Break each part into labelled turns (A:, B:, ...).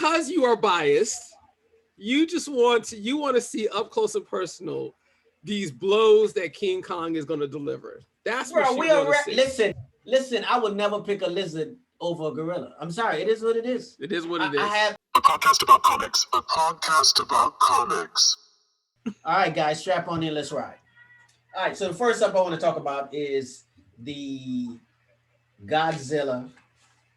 A: because you are biased, you want to see up close and personal these blows that King Kong is going to deliver. That's what you want to see.
B: Listen. I would never pick a lizard over a gorilla. I'm sorry. It is what it is.
A: It is what it is.
C: I have a podcast about comics. A podcast about comics.
B: All right, guys, strap on in. Let's ride. All right. So the first up I want to talk about is the Godzilla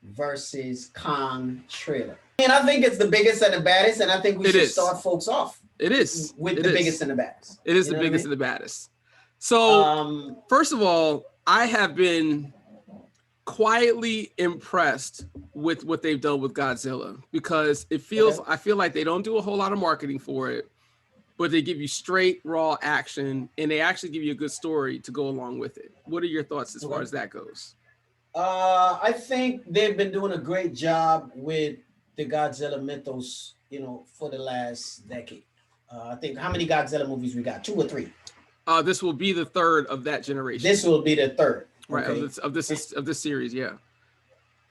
B: versus Kong trailer. And I think it's the biggest and the baddest, and I think we should start folks off.
A: It is
B: with the biggest and the baddest.
A: It is the biggest and the baddest. So first of all, I have been quietly impressed with what they've done with Godzilla, because it feels I feel like they don't do a whole lot of marketing for it, but they give you straight raw action, and they actually give you a good story to go along with it. What are your thoughts as far as that goes?
B: I think they've been doing a great job with the Godzilla mythos, for the last decade. I think how many Godzilla movies we got? 2 or 3?
A: This will be the third of that generation.
B: This will be the third,
A: right? Of this series, yeah.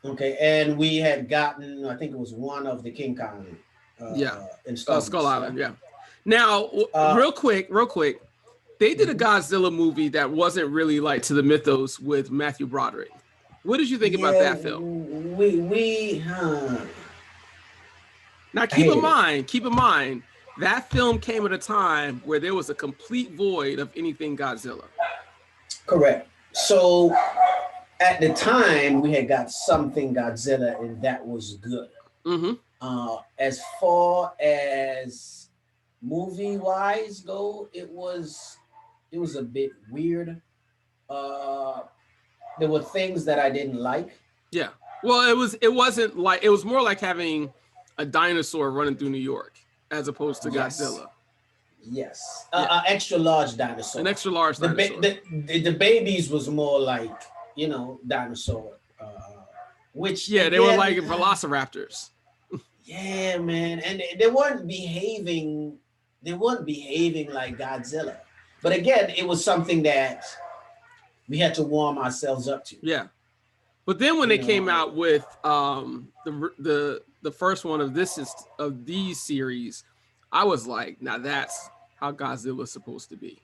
B: Okay, and we had gotten, I think it was one of the King Kong,
A: Skull Island, yeah. Now, real quick, they did a Godzilla movie that wasn't really like to the mythos with Matthew Broderick. What did you think about that film? Now keep in mind, that film came at a time where there was a complete void of anything Godzilla.
B: Correct. So at the time, we had got something Godzilla, and that was good.
A: Mm-hmm.
B: As far as movie-wise go, it was a bit weird. There were things that I didn't like.
A: Yeah. Well, it was more like having a dinosaur running through New York as opposed to Godzilla.
B: Yes. Extra large dinosaur.
A: An extra large dinosaur.
B: The babies was more like, dinosaur. Which
A: they were like velociraptors.
B: Yeah, man. And they weren't behaving like Godzilla. But again, it was something that we had to warm ourselves up to.
A: Yeah. But then when they came out with the first one of these series, I was like, now that's how Godzilla's supposed to be.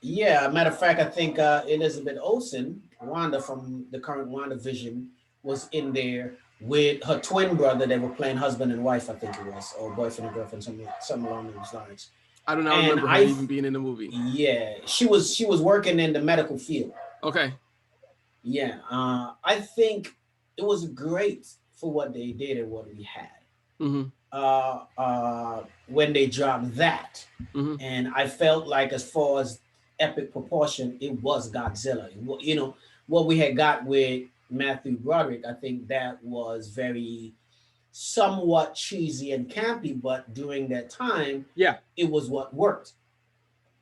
B: Yeah, matter of fact, I think Elizabeth Olsen, Wanda from the current WandaVision, was in there with her twin brother. They were playing husband and wife, I think it was, or boyfriend and girlfriend, something along those lines.
A: I do not remember her even being in the movie.
B: Yeah, she was working in the medical field.
A: Okay.
B: Yeah, I think it was great for what they did and what we had.
A: Mm-hmm.
B: When they dropped that,
A: mm-hmm.
B: and I felt like, as far as epic proportion, it was Godzilla. What we had got with Matthew Broderick, I think that was very somewhat cheesy and campy, but during that time, it was what worked.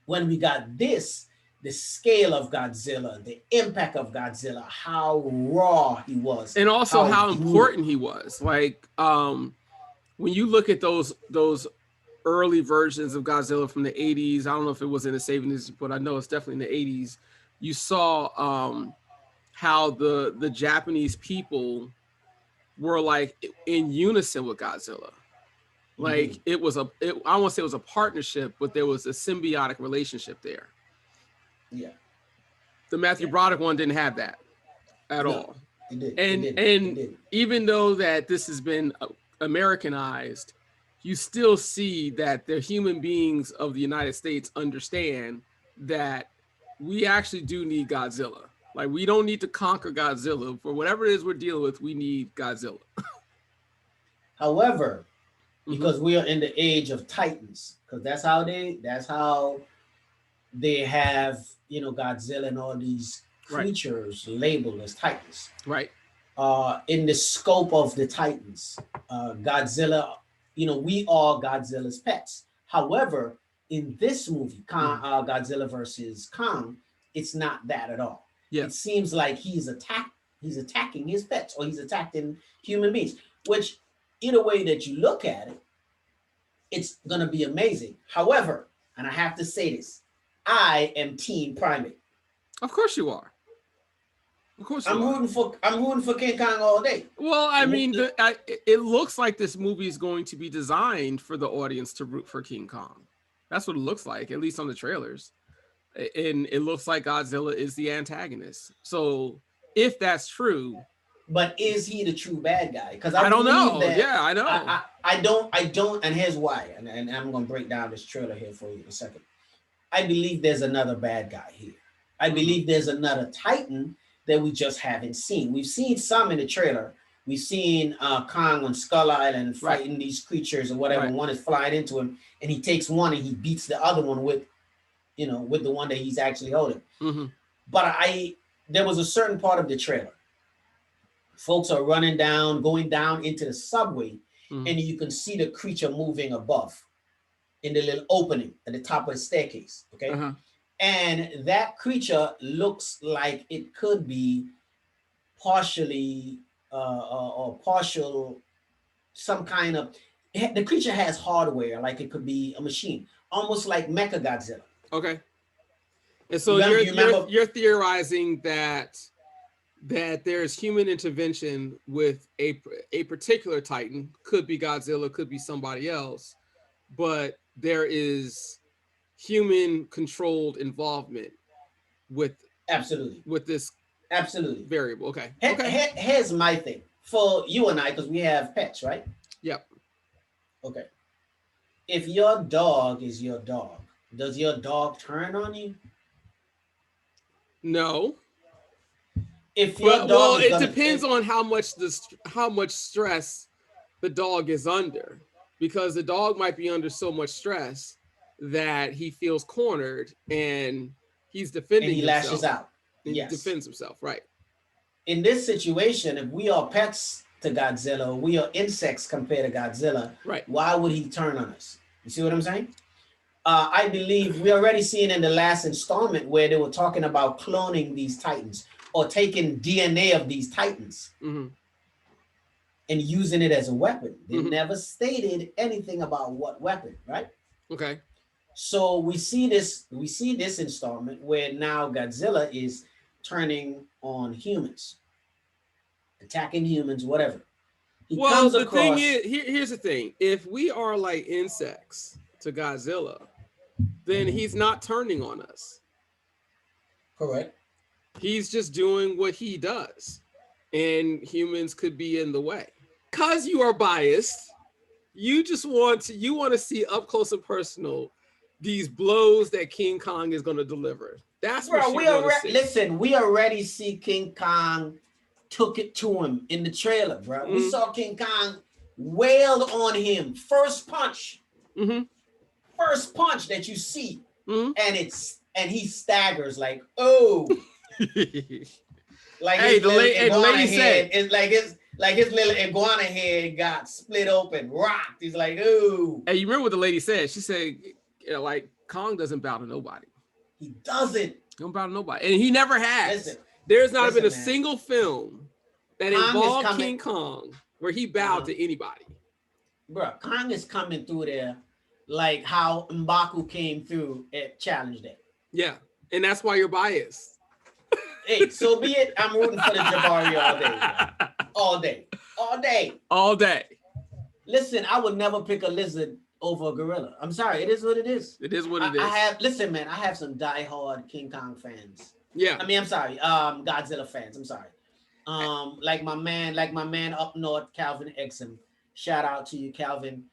B: When we got this, the scale of Godzilla, the impact of Godzilla, how raw he was,
A: and also how important he was. Like, when you look at those early versions of Godzilla from the 80s, I don't know if it was in the 70s, but I know it's definitely in the 80s. You saw how the Japanese people were like in unison with Godzilla. Like, mm-hmm. I won't say it was a partnership, but there was a symbiotic relationship there.
B: Yeah.
A: The Matthew Broderick one didn't have that at all.
B: It did.
A: And even though that this has been Americanized, you still see that the human beings of the United States understand that we actually do need Godzilla. Like, we don't need to conquer Godzilla. For whatever it is we're dealing with, we need Godzilla.
B: However, because we are in the age of Titans, because that's how they have, Godzilla and all these creatures labeled as Titans.
A: Right.
B: In the scope of the Titans, Godzilla, we are Godzilla's pets. However, in this movie, Godzilla versus Kong, it's not that at all.
A: Yeah.
B: It seems like he's attacking his pets, or he's attacking human beings, which, either way that you look at it, it's going to be amazing. However, and I have to say this, I am Team Primate.
A: Of course you are. Of course you
B: I'm
A: are.
B: rooting for King Kong all day.
A: Well, I mean, it looks like this movie is going to be designed for the audience to root for King Kong. That's what it looks like, at least on the trailers. And it looks like Godzilla is the antagonist. So if that's true,
B: But is he the true bad guy? Because
A: I
B: I
A: don't
B: believe
A: know.
B: that.
A: Yeah, I know.
B: I don't, and here's why. And I'm gonna break down this trailer here for you in a second. I believe there's another bad guy here. I believe there's another Titan that we just haven't seen. We've seen some in the trailer. We've seen Kong on Skull Island fighting these creatures or whatever.
A: Right.
B: One is flying into him, and he takes one and he beats the other one with, with the one that he's actually holding. But there was a certain part of the trailer. Folks are running down, going down into the subway, and you can see the creature moving above in the little opening at the top of the staircase. Okay. And that creature looks like it could be partially or partial, some kind of, the creature has hardware, like it could be a machine, almost like Mecha Godzilla.
A: Okay. And so you're theorizing that there's human intervention with a particular Titan, could be Godzilla, could be somebody else, but there is human controlled involvement with this variable. Okay.
B: Here's my thing for you and I, because we have pets, right?
A: Yep.
B: Okay. If your dog is your dog, does your dog turn on you?
A: No.
B: If your dog
A: it depends on how much stress the dog is under, because the dog might be under so much stress that he feels cornered and he's defending himself.
B: And he lashes out.
A: He defends himself, right?
B: In this situation, if we are pets to Godzilla, we are insects compared to Godzilla,
A: right?
B: Why would he turn on us? You see what I'm saying? I believe we already seen in the last installment where they were talking about cloning these Titans or taking DNA of these Titans and using it as a weapon. They never stated anything about what weapon, right?
A: Okay.
B: So we see this installment where now Godzilla is turning on humans, attacking humans, whatever.
A: Thing is, here's the thing. If we are like insects to Godzilla, then he's not turning on us.
B: Correct.
A: He's just doing what he does. And humans could be in the way. Because you are biased, you want to see up close and personal these blows that King Kong is going to deliver. That's what you want to see.
B: Listen, we already see King Kong took it to him in the trailer, bro. We saw King Kong wailed on him. First punch. First punch that you see. And he staggers like, oh. Like
A: hey, the lady said
B: it's like his little iguana head got split open, rocked. He's like, ooh.
A: Hey, you remember what the lady said? She said, like, Kong doesn't bow to nobody.
B: He doesn't. He
A: don't bow to nobody. And he never has. There's not been a single film that involved King Kong where he bowed to anybody.
B: Bro, Kong is coming through there like how M'Baku came through at Challenge Day.
A: Yeah, and that's why you're biased.
B: Hey, so be it. I'm rooting for the Jabari all day. All day. All day.
A: All day.
B: Listen, I would never pick a lizard over a gorilla. I'm sorry. It is what it is.
A: It is what it is.
B: Listen, man, I have some diehard King Kong fans.
A: Yeah.
B: I mean, I'm sorry. Godzilla fans. I'm sorry. Like my man up north, Calvin Exum. Shout out to you, Calvin.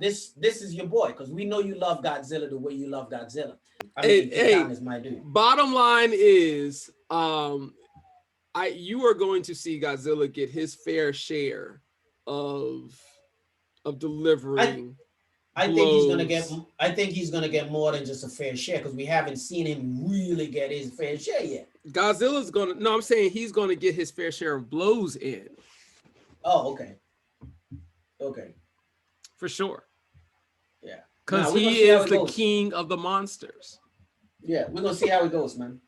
B: This is your boy, because we know you love Godzilla the way you love Godzilla. I mean, King Kong is my dude.
A: Bottom line is, you are going to see Godzilla get his fair share of delivering.
B: I think he's gonna get more than just a fair share, because we haven't seen him really get his fair share yet.
A: Godzilla's gonna. No, I'm saying he's gonna get his fair share of blows in.
B: Oh, okay. Okay.
A: For sure.
B: Yeah.
A: Because he is the king of the monsters.
B: Yeah, we're gonna see how it goes, man.